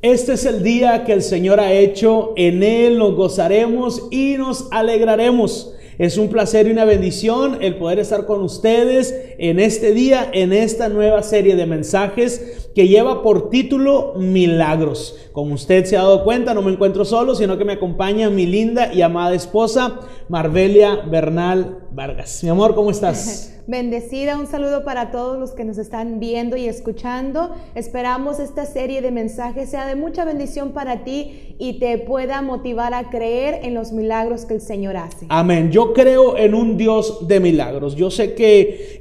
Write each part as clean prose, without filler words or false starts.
Este es el día que el Señor ha hecho, en Él nos gozaremos y nos alegraremos. Es un placer y una bendición el poder estar con ustedes en este día, en esta nueva serie de mensajes que lleva por título Milagros. Como usted se ha dado cuenta, no me encuentro solo, sino que me acompaña mi linda y amada esposa, Marbelia Bernal Vargas. Mi amor, ¿cómo estás? Bendecida, un saludo para todos los que nos están viendo y escuchando. Esperamos esta serie de mensajes sea de mucha bendición para ti y te pueda motivar a creer en los milagros que el Señor hace. Amén. Yo creo en un Dios de milagros. Yo sé que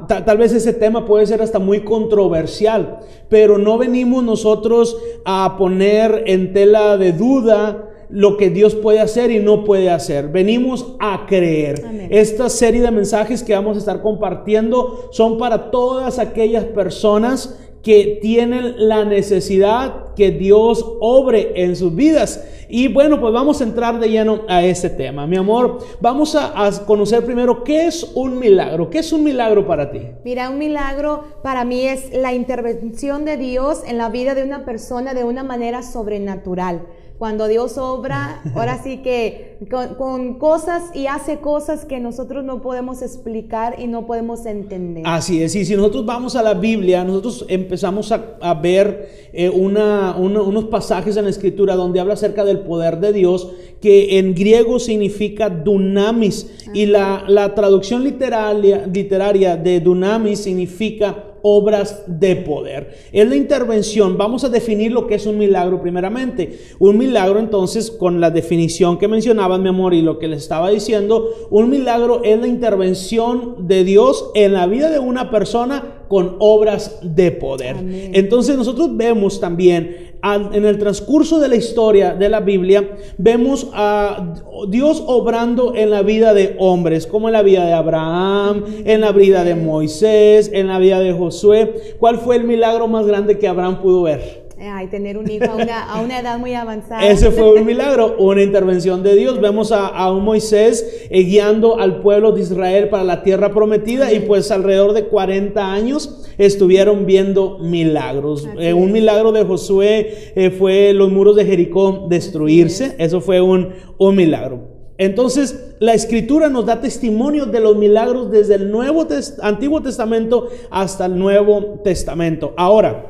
tal vez ese tema puede ser hasta muy controversial, pero no venimos nosotros a poner en tela de duda lo que Dios puede hacer y no puede hacer. Venimos a creer. Amén. Esta serie de mensajes que vamos a estar compartiendo son para todas aquellas personas que tienen la necesidad que Dios obre en sus vidas. Y bueno, pues vamos a entrar de lleno a este tema. Mi amor, vamos a conocer primero qué es un milagro. ¿Qué es un milagro para ti? Mira, un milagro para mí es la intervención de Dios en la vida de una persona de una manera sobrenatural. Cuando Dios obra, ahora sí que con cosas y hace cosas que nosotros no podemos explicar y no podemos entender. Así es, y si nosotros vamos a la Biblia, nosotros empezamos a ver unos pasajes en la Escritura donde habla acerca del poder de Dios, que en griego significa dunamis, y la traducción literaria de dunamis significa obras de poder. Es la intervención. Vamos a definir lo que es un milagro primeramente. Un milagro, entonces, con la definición que mencionaban, mi amor, y lo que les estaba diciendo, un milagro es la intervención de Dios en la vida de una persona con obras de poder. Amén. Entonces nosotros vemos también en el transcurso de la historia de la Biblia, vemos a Dios obrando en la vida de hombres, como en la vida de Abraham, en la vida de Moisés, en la vida de Josué. ¿Cuál fue el milagro más grande que Abraham pudo ver? Ay, tener un hijo a una edad muy avanzada. Ese fue un milagro, una intervención de Dios. Vemos a un Moisés guiando al pueblo de Israel para la tierra prometida, y pues alrededor de 40 años estuvieron viendo milagros. Un milagro de Josué fue los muros de Jericó destruirse. Eso fue un milagro. Entonces la Escritura nos da testimonio de los milagros desde el Antiguo Testamento hasta el Nuevo Testamento. Ahora,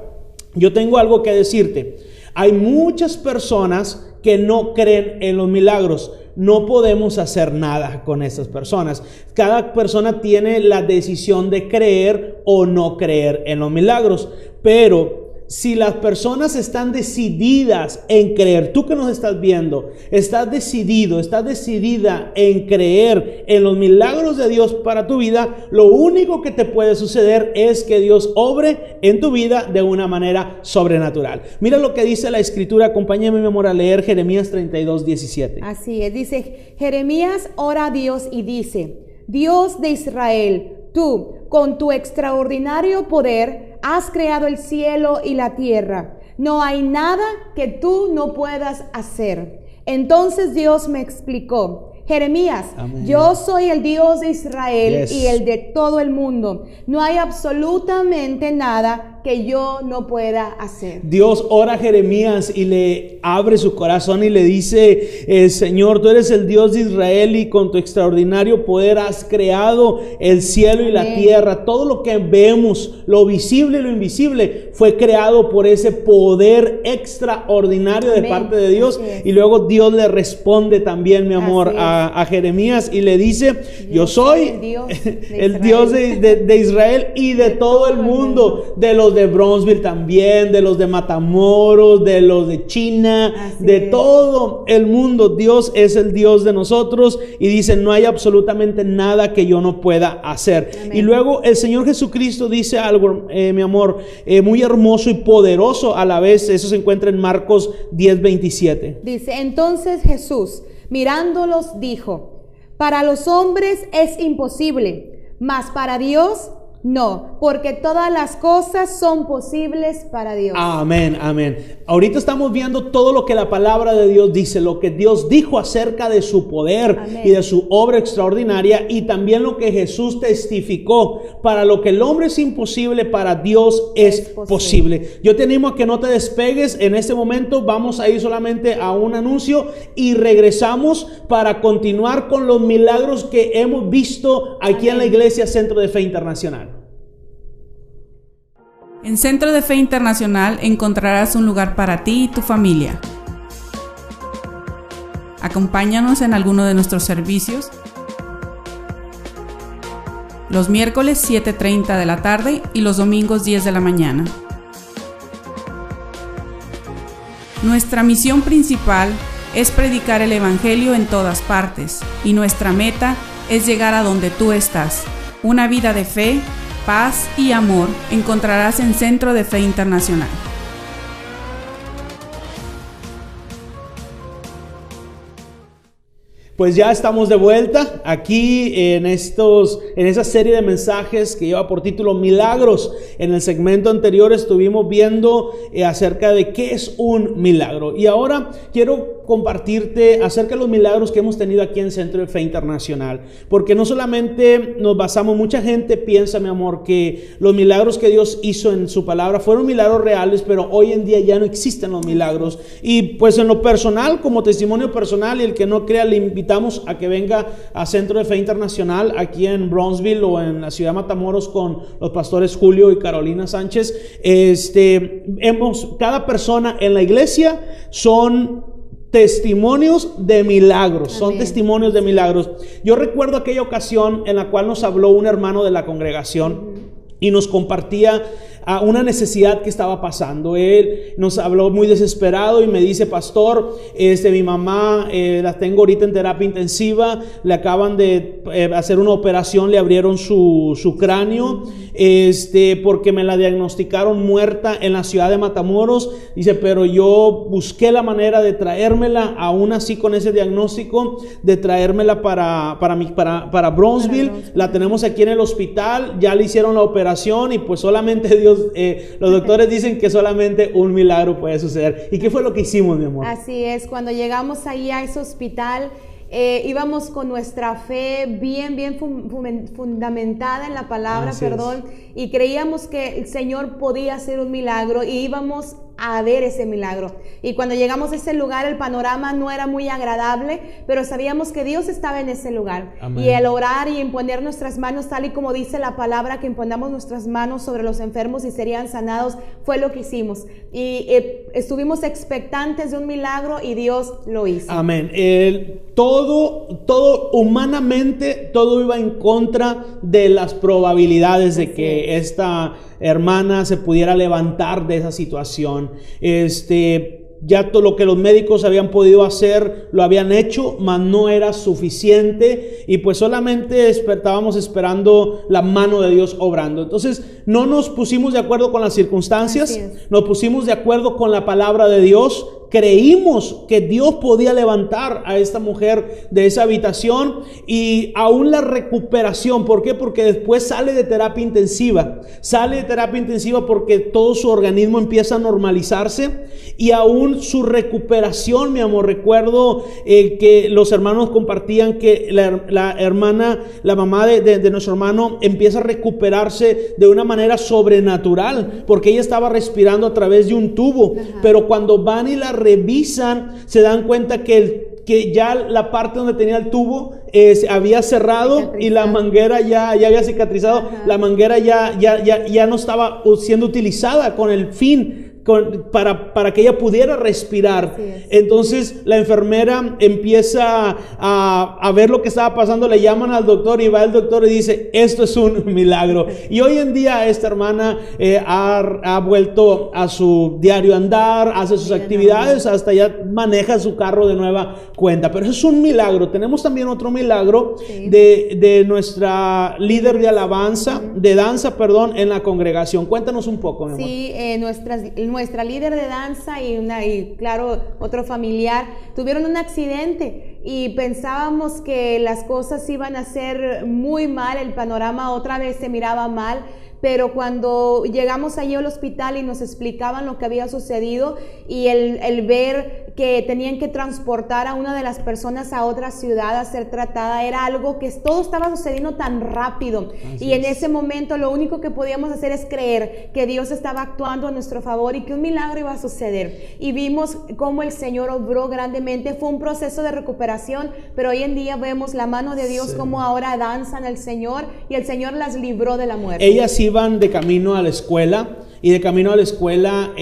yo tengo algo que decirte. Hay muchas personas que no creen en los milagros. No podemos hacer nada con esas personas. Cada persona tiene la decisión de creer o no creer en los milagros. Pero si las personas están decididas en creer, tú que nos estás viendo, estás decidida en creer en los milagros de Dios para tu vida, lo único que te puede suceder es que Dios obre en tu vida de una manera sobrenatural. Mira lo que dice la Escritura. Acompáñame, mi amor, a leer Jeremías 32:17. Así es, dice: Jeremías ora a Dios y dice: Dios de Israel, tú, con tu extraordinario poder, has creado el cielo y la tierra. No hay nada que tú no puedas hacer. Entonces Dios me explicó: Jeremías, amén, yo soy el Dios de Israel, y el de todo el mundo. No hay absolutamente nada que yo no pueda hacer. Dios ora a Jeremías y le abre su corazón y le dice: Señor, tú eres el Dios de Israel y con tu extraordinario poder has creado el cielo y la tierra. Todo lo que vemos, lo visible y lo invisible, fue creado por ese poder extraordinario de parte de Dios. Y luego Dios le responde también, mi amor, a Jeremías, y le dice: yo soy el Dios de Israel y de todo el mundo, de los de Bronzeville también, de los de Matamoros, de los de China, de todo el mundo. Dios es el Dios de nosotros, y dice: no hay absolutamente nada que yo no pueda hacer. Amén. Y luego el Señor Jesucristo dice algo, mi amor, muy hermoso y poderoso a la vez. Eso se encuentra en Marcos 10:27. Dice: entonces Jesús, mirándolos, dijo: para los hombres es imposible, mas para Dios No, porque todas las cosas son posibles para Dios. Amén, amén. Ahorita estamos viendo todo lo que la palabra de Dios dice, lo que Dios dijo acerca de su poder, amén, y de su obra extraordinaria, y también lo que Jesús testificó. Para lo que el hombre es imposible, para Dios es posible. Yo te animo a que no te despegues. En este momento vamos a ir solamente a un anuncio y regresamos para continuar con los milagros que hemos visto aquí, amén, en la Iglesia Centro de Fe Internacional. En Centro de Fe Internacional encontrarás un lugar para ti y tu familia. Acompáñanos en alguno de nuestros servicios. Los miércoles 7:30 de la tarde y los domingos 10 de la mañana. Nuestra misión principal es predicar el Evangelio en todas partes, y nuestra meta es llegar a donde tú estás. Una vida de fe, paz y amor encontrarás en Centro de Fe Internacional. Pues ya estamos de vuelta aquí en esa serie de mensajes que lleva por título Milagros. En el segmento anterior estuvimos viendo acerca de qué es un milagro. Y ahora quiero compartirte acerca de los milagros que hemos tenido aquí en Centro de Fe Internacional. Porque no solamente nos basamos, mucha gente piensa, mi amor, que los milagros que Dios hizo en su palabra fueron milagros reales, pero hoy en día ya no existen los milagros. Y pues en lo personal, como testimonio personal, y el que no crea, le invitamos a que venga a Centro de Fe Internacional aquí en Brownsville o en la ciudad de Matamoros con los pastores Julio y Carolina Sánchez. Cada persona en la iglesia son testimonios de milagros. Amén. Son testimonios de milagros. Yo recuerdo aquella ocasión en la cual nos habló un hermano de la congregación y nos compartía una necesidad que estaba pasando. Él nos habló muy desesperado y me dice: pastor, mi mamá la tengo ahorita en terapia intensiva, le acaban de hacer una operación, le abrieron su cráneo, porque me la diagnosticaron muerta en la ciudad de Matamoros. Dice, pero yo busqué la manera de traérmela, aún así con ese diagnóstico, de traérmela para Brownsville. La tenemos aquí en el hospital, ya le hicieron la operación y pues solamente Dios, los doctores dicen que solamente un milagro puede suceder. ¿Y qué fue lo que hicimos, mi amor? Así es, cuando llegamos ahí a ese hospital, íbamos con nuestra fe bien fundamentada en la palabra, y creíamos que el Señor podía hacer un milagro y íbamos a ver ese milagro. Y cuando llegamos a ese lugar, el panorama no era muy agradable, pero sabíamos que Dios estaba en ese lugar. Amén. Y el orar y imponer nuestras manos, tal y como dice la palabra, que impongamos nuestras manos sobre los enfermos y serían sanados, fue lo que hicimos. Y estuvimos expectantes de un milagro y Dios lo hizo. Amén. Todo humanamente, todo iba en contra de las probabilidades de que esta hermana se pudiera levantar de esa situación. Ya todo lo que los médicos habían podido hacer lo habían hecho, mas no era suficiente, y pues solamente estábamos esperando la mano de Dios obrando. Entonces no nos pusimos de acuerdo con las circunstancias, nos pusimos de acuerdo con la palabra de Dios. Creímos que Dios podía levantar a esta mujer de esa habitación, y aún la recuperación. ¿Por qué? Porque después sale de terapia intensiva. Sale de terapia intensiva porque todo su organismo empieza a normalizarse, y aún su recuperación, mi amor. Recuerdo que los hermanos compartían que la mamá de nuestro hermano empieza a recuperarse de una manera sobrenatural, porque ella estaba respirando a través de un tubo. Pero cuando van y la revisan, se dan cuenta que ya la parte donde tenía el tubo había cerrado, y la manguera ya había cicatrizado. Ajá. La manguera ya no estaba siendo utilizada con el fin para que ella pudiera respirar. Entonces la enfermera empieza a ver lo que estaba pasando, le llaman al doctor y va el doctor y dice: esto es un milagro. Y hoy en día esta hermana ha vuelto a su diario andar, hace sus actividades, hasta ya maneja su carro de nueva cuenta. Pero eso es un milagro. Tenemos también otro milagro de nuestra líder de alabanza, de danza, en la congregación. Cuéntanos un poco, mi amor. Sí, nuestra líder de danza y claro, otro familiar tuvieron un accidente, y pensábamos que las cosas iban a ser muy mal, el panorama otra vez se miraba mal, pero cuando llegamos allí al hospital y nos explicaban lo que había sucedido y el ver que tenían que transportar a una de las personas a otra ciudad a ser tratada, era algo que todo estaba sucediendo tan rápido. Y en ese momento lo único que podíamos hacer es creer que Dios estaba actuando a nuestro favor y que un milagro iba a suceder. Y vimos cómo el Señor obró grandemente. Fue un proceso de recuperación, pero hoy en día vemos la mano de Dios, como ahora danzan al Señor y el Señor las libró de la muerte. Ellas iban de camino a la escuela y de camino a la escuela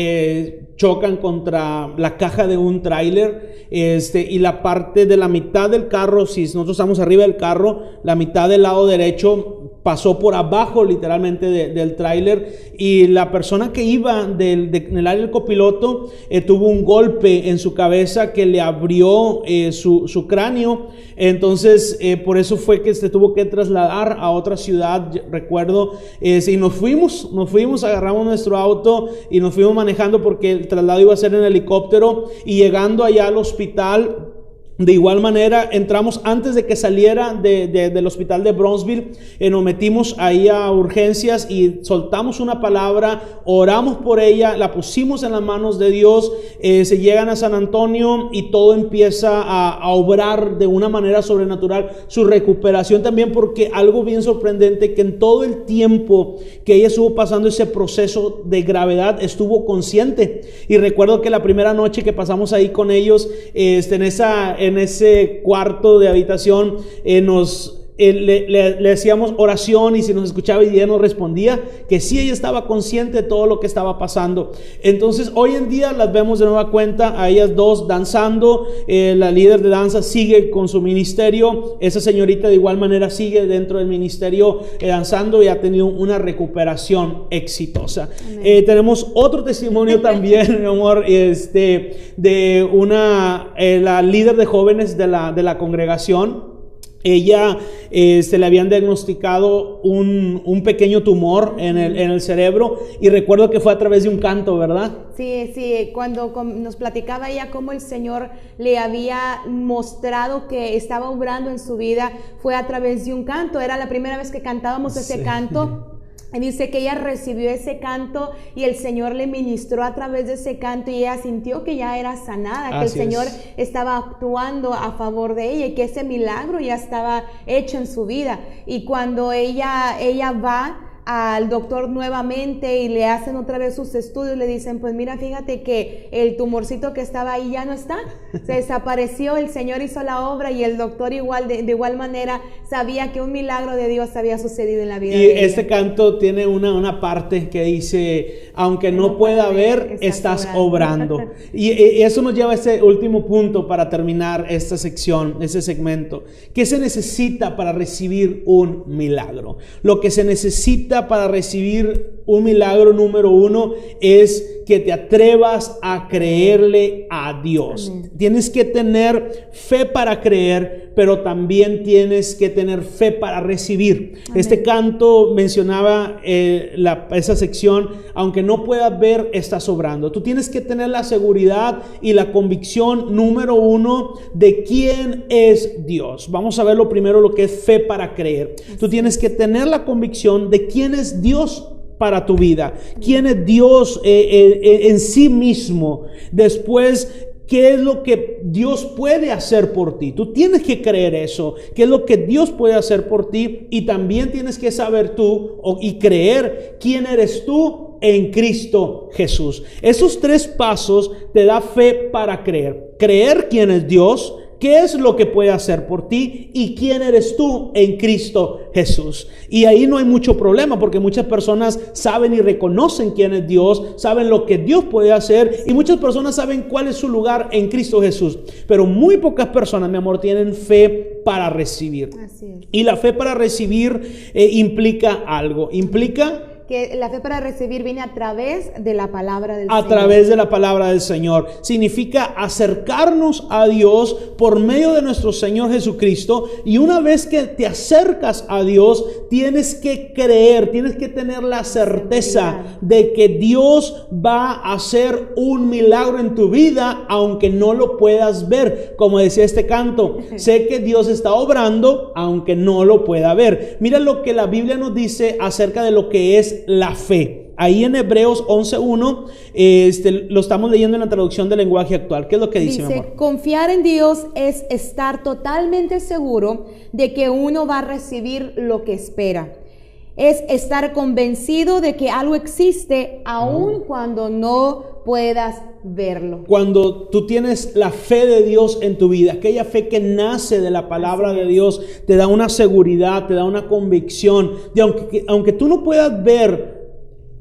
chocan contra la caja de un tráiler, y la parte de la mitad del carro, si nosotros estamos arriba del carro, la mitad del lado derecho pasó por abajo literalmente del tráiler, y la persona que iba en el área del copiloto tuvo un golpe en su cabeza que le abrió su cráneo. Entonces por eso fue que se tuvo que trasladar a otra ciudad, recuerdo, y nos fuimos, agarramos nuestro auto y nos fuimos manejando porque el traslado iba a ser en helicóptero, y llegando allá al hospital, de igual manera, entramos antes de que saliera del hospital de Bronzeville, nos metimos ahí a urgencias y soltamos una palabra, oramos por ella, la pusimos en las manos de Dios, se llegan a San Antonio y todo empieza a obrar de una manera sobrenatural, su recuperación también, porque algo bien sorprendente, que en todo el tiempo que ella estuvo pasando ese proceso de gravedad, estuvo consciente. Y recuerdo que la primera noche que pasamos ahí con ellos, en ese cuarto de habitación, le hacíamos oración, y si nos escuchaba y ella nos respondía que sí, ella estaba consciente de todo lo que estaba pasando. Entonces hoy en día las vemos de nueva cuenta a ellas dos danzando. La líder de danza sigue con su ministerio, esa señorita de igual manera sigue dentro del ministerio danzando, y ha tenido una recuperación exitosa. Tenemos otro testimonio también, mi amor, de la líder de jóvenes de la congregación. Ella se le habían diagnosticado un pequeño tumor en el cerebro, y recuerdo que fue a través de un canto, ¿verdad? Sí, cuando nos platicaba ella cómo el Señor le había mostrado que estaba obrando en su vida, fue a través de un canto. Era la primera vez que cantábamos ese canto. Dice que ella recibió ese canto y el Señor le ministró a través de ese canto, y ella sintió que ya era sanada, que el Señor estaba actuando a favor de ella y que ese milagro ya estaba hecho en su vida. Y cuando ella va al doctor nuevamente y le hacen otra vez sus estudios, le dicen, pues mira, fíjate que el tumorcito que estaba ahí ya no está, se desapareció, el Señor hizo la obra, y el doctor de igual manera sabía que un milagro de Dios había sucedido en la vida de ella. Este canto tiene una parte que dice, aunque no pueda ver, estás obrando. Y eso nos lleva a ese último punto para terminar esta sección, ese segmento. ¿Qué se necesita para recibir un milagro? Lo que se necesita para recibir un milagro, número uno, es que te atrevas a creerle a Dios. Amén. Tienes que tener fe para creer, pero también tienes que tener fe para recibir. Amén. Este canto mencionaba esa sección, aunque no puedas ver, estás obrando. Tú tienes que tener la seguridad y la convicción, número uno, de quién es Dios. Vamos a ver lo primero, lo que es fe para creer. Tú tienes que tener la convicción de quién es Dios para tu vida, quién es Dios en sí mismo. Después, ¿qué es lo que Dios puede hacer por ti? Tú tienes que creer eso, qué es lo que Dios puede hacer por ti, y también tienes que saber tú y creer quién eres tú en Cristo Jesús. Esos tres pasos te da fe para creer. Creer quién es Dios, qué es lo que puede hacer por ti, y quién eres tú en Cristo Jesús. Y ahí no hay mucho problema, porque muchas personas saben y reconocen quién es Dios, saben lo que Dios puede hacer, y muchas personas saben cuál es su lugar en Cristo Jesús. Pero muy pocas personas, mi amor, tienen fe para recibir. Así es. Y la fe para recibir implica algo. Implica que la fe para recibir viene a través de la palabra del Señor. A través de la palabra del Señor. Significa acercarnos a Dios por medio de nuestro Señor Jesucristo. Y una vez que te acercas a Dios, tienes que creer, tienes que tener la certeza de que Dios va a hacer un milagro en tu vida, aunque no lo puedas ver. Como decía este canto, sé que Dios está obrando, aunque no lo pueda ver. Mira lo que la Biblia nos dice acerca de lo que es es la fe. Ahí en Hebreos 11:1 lo estamos leyendo en la traducción del lenguaje actual. ¿Qué es lo que dice, mi amor? Confiar en Dios es estar totalmente seguro de que uno va a recibir lo que espera. Es estar convencido de que algo existe aun cuando no puedas verlo. Cuando tú tienes la fe de Dios en tu vida, aquella fe que nace de la palabra de Dios, te da una seguridad, te da una convicción de aunque tú no puedas ver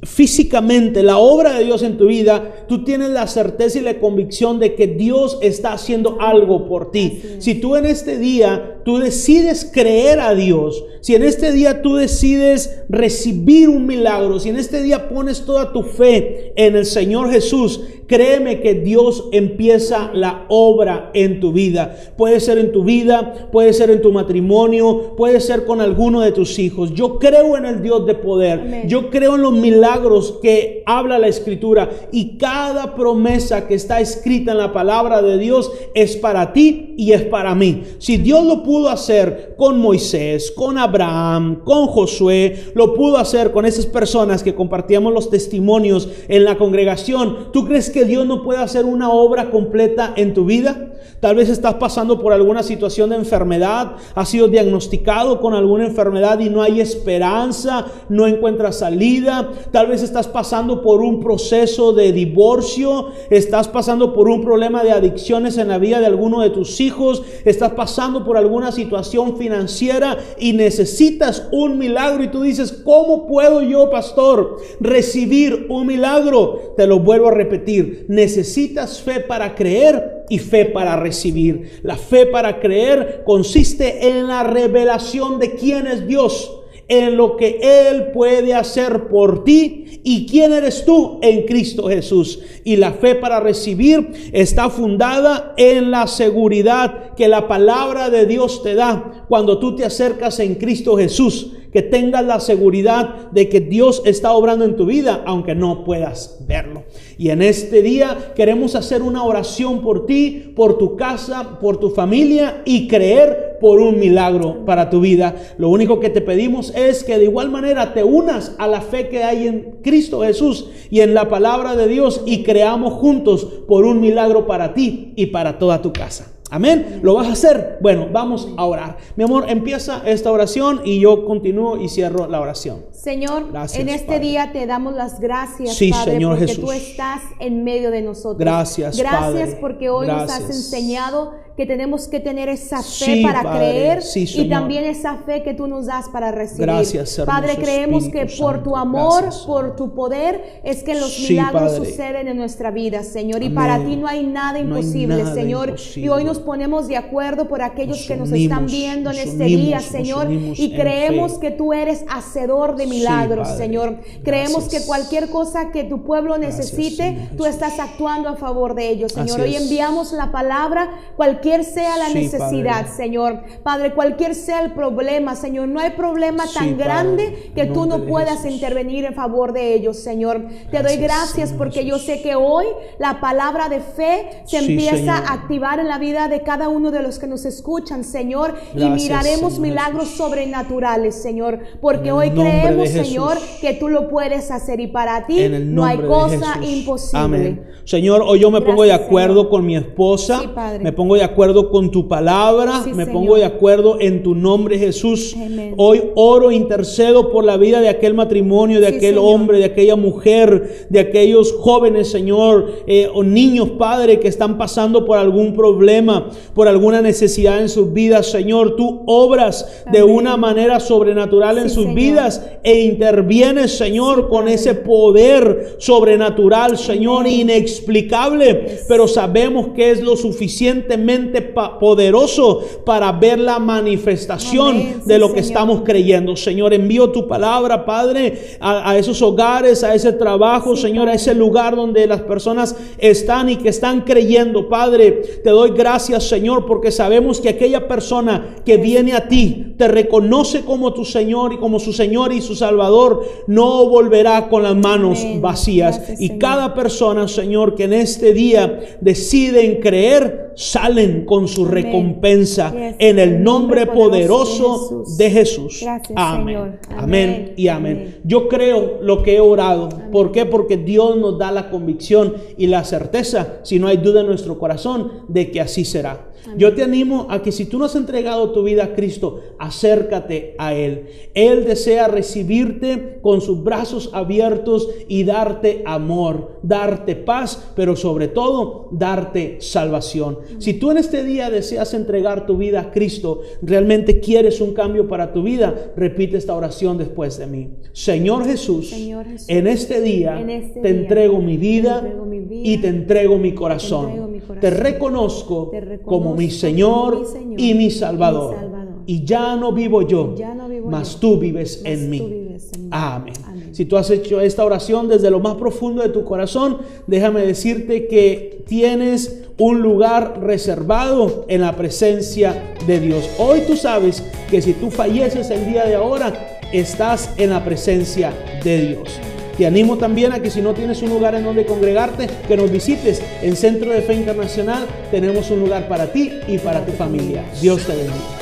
físicamente la obra de Dios en tu vida, tú tienes la certeza y la convicción de que Dios está haciendo algo por ti. Si tú en este día tú decides creer a Dios, si en este día tú decides recibir un milagro, si en este día pones toda tu fe en el Señor Jesús, créeme que Dios empieza la obra en tu vida. Puede ser en tu vida, puede ser en tu matrimonio, puede ser con alguno de tus hijos. Yo creo en el Dios de poder. Amén. Yo creo en los milagros que habla la Escritura, y cada promesa que está escrita en la palabra de Dios es para ti y es para mí. Si Dios lo pudo hacer con Moisés, con Abraham, con Josué, lo pudo hacer con esas personas que compartíamos los testimonios en la congregación, ¿tú crees que Dios no puede hacer una obra completa en tu vida? Tal vez estás pasando por alguna situación de enfermedad, has sido diagnosticado con alguna enfermedad y no hay esperanza, no encuentras salida. Tal vez estás pasando por un proceso de divorcio, estás pasando por un problema de adicciones en la vida de alguno de tus hijos, estás pasando por alguna situación financiera y necesitas un milagro, y tú dices, ¿cómo puedo yo, pastor, recibir un milagro? Te lo vuelvo a repetir, necesitas fe para creer y fe para recibir. La fe para creer consiste en la revelación de quién es Dios, en lo que Él puede hacer por ti y quién eres tú en Cristo Jesús. Y la fe para recibir está fundada en la seguridad que la palabra de Dios te da cuando tú te acercas en Cristo Jesús. Que tengas la seguridad de que Dios está obrando en tu vida, aunque no puedas verlo. Y en este día queremos hacer una oración por ti, por tu casa, por tu familia, y creer por un milagro para tu vida. Lo único que te pedimos es que de igual manera te unas a la fe que hay en Cristo Jesús y en la palabra de Dios, y creamos juntos por un milagro para ti y para toda tu casa. Amén. ¿Lo vas a hacer? Bueno, vamos a orar. Mi amor, empieza esta oración y yo continúo y cierro la oración. Señor, Gracias, en este Padre. día te damos las gracias, Sí, Padre, Señor porque Jesús. tú estás en medio de nosotros. Gracias, Padre. Porque hoy nos Gracias. has enseñado que tenemos que tener esa fe Sí, para Padre. creer, Sí, y Señor. también esa fe que tú nos das para recibir. Gracias, hermoso Padre, creemos que Espíritu por Santo. tu amor, Gracias. por tu poder, es que los Sí, milagros Padre. suceden en nuestra vida, Señor. Y Amén. para ti no hay nada No hay imposible, nada Señor. imposible. Y hoy nos ponemos de acuerdo por aquellos Nos que nos unimos, están viendo en nos este unimos, día, nos Señor. unimos Y en creemos fe. que tú eres hacedor de Sí, milagros, Padre. Señor. Creemos Gracias. que cualquier cosa que tu pueblo Gracias, necesite, Señor tú Jesús. estás actuando a favor de ellos, Señor. Así Hoy es. enviamos la palabra, cualquier sea la Sí, necesidad, Padre. Señor. Padre, cualquier sea el problema, Señor. No hay problema Sí, tan Padre. grande que En tú no nombre de puedas Jesús. intervenir en favor de ellos, Señor. Te doy Gracias, gracias Señor porque yo Jesús. sé que hoy la palabra de fe se Sí, empieza Señor. a activar en la vida de cada uno de los que nos escuchan, Señor. Y Gracias, miraremos Señor milagros Jesús. sobrenaturales, Señor. Porque En el hoy nombre de creemos, Jesús. Señor, que tú lo puedes hacer, y para ti En el no hay nombre de cosa Jesús. imposible. Amén. Señor, hoy yo me pongo de Gracias, acuerdo Señor. con mi esposa, Sí, Padre. me pongo de acuerdo con tu palabra, Sí, me Señor. pongo de acuerdo en tu nombre, Jesús. Amén. Hoy oro, intercedo por la vida de aquel matrimonio, de Sí, aquel Señor. hombre, de aquella mujer, de aquellos jóvenes, Señor, o niños, Padre, que están pasando por algún problema, por alguna necesidad en sus vidas. Señor, tú obras de Amén. una manera sobrenatural en Sí, sus Señor. vidas, e intervienes, Señor, Sí, con Padre. ese poder sobrenatural, Señor, inexplicable, pero sabemos que es lo suficientemente poderoso para ver la manifestación Amén, de sí, lo que Señor. estamos creyendo. Señor, envío tu palabra, Padre, a esos hogares, a ese trabajo, Sí, Señor, a Padre. ese lugar donde las personas están y que están creyendo, Padre. Te doy gracias, Señor, porque sabemos que aquella persona que viene a ti te reconoce como tu Señor y como su Señor y su Salvador, no volverá con las manos vacías. Gracias, y Señor. cada persona, Señor, que en este día deciden creer, salen con su Amén. recompensa Yes. en el nombre poderoso de Jesús. Gracias, Amén. Señor. Amén y amén. Amén. Yo creo lo que he orado. ¿Por qué? Porque Dios nos da la convicción y la certeza, si no hay duda en nuestro corazón, de que así será. Yo te animo a que si tú no has entregado tu vida a Cristo, acércate a Él. Él desea recibirte con sus brazos abiertos y darte amor, darte paz, pero sobre todo darte salvación. Si tú en este día deseas entregar tu vida a Cristo, realmente quieres un cambio para tu vida, repite esta oración después de mí. Señor Jesús, Señor Jesús, en este día te entrego mi vida y te entrego mi corazón. Te reconozco como mi Señor y mi Salvador. Y ya no vivo yo, mas tú vives en mí. Amén. Si tú has hecho esta oración desde lo más profundo de tu corazón, déjame decirte que tienes un lugar reservado en la presencia de Dios. Hoy tú sabes que si tú falleces el día de ahora, estás en la presencia de Dios. Te animo también a que si no tienes un lugar en donde congregarte, que nos visites. En Centro de Fe Internacional tenemos un lugar para ti y para tu familia. Dios te bendiga.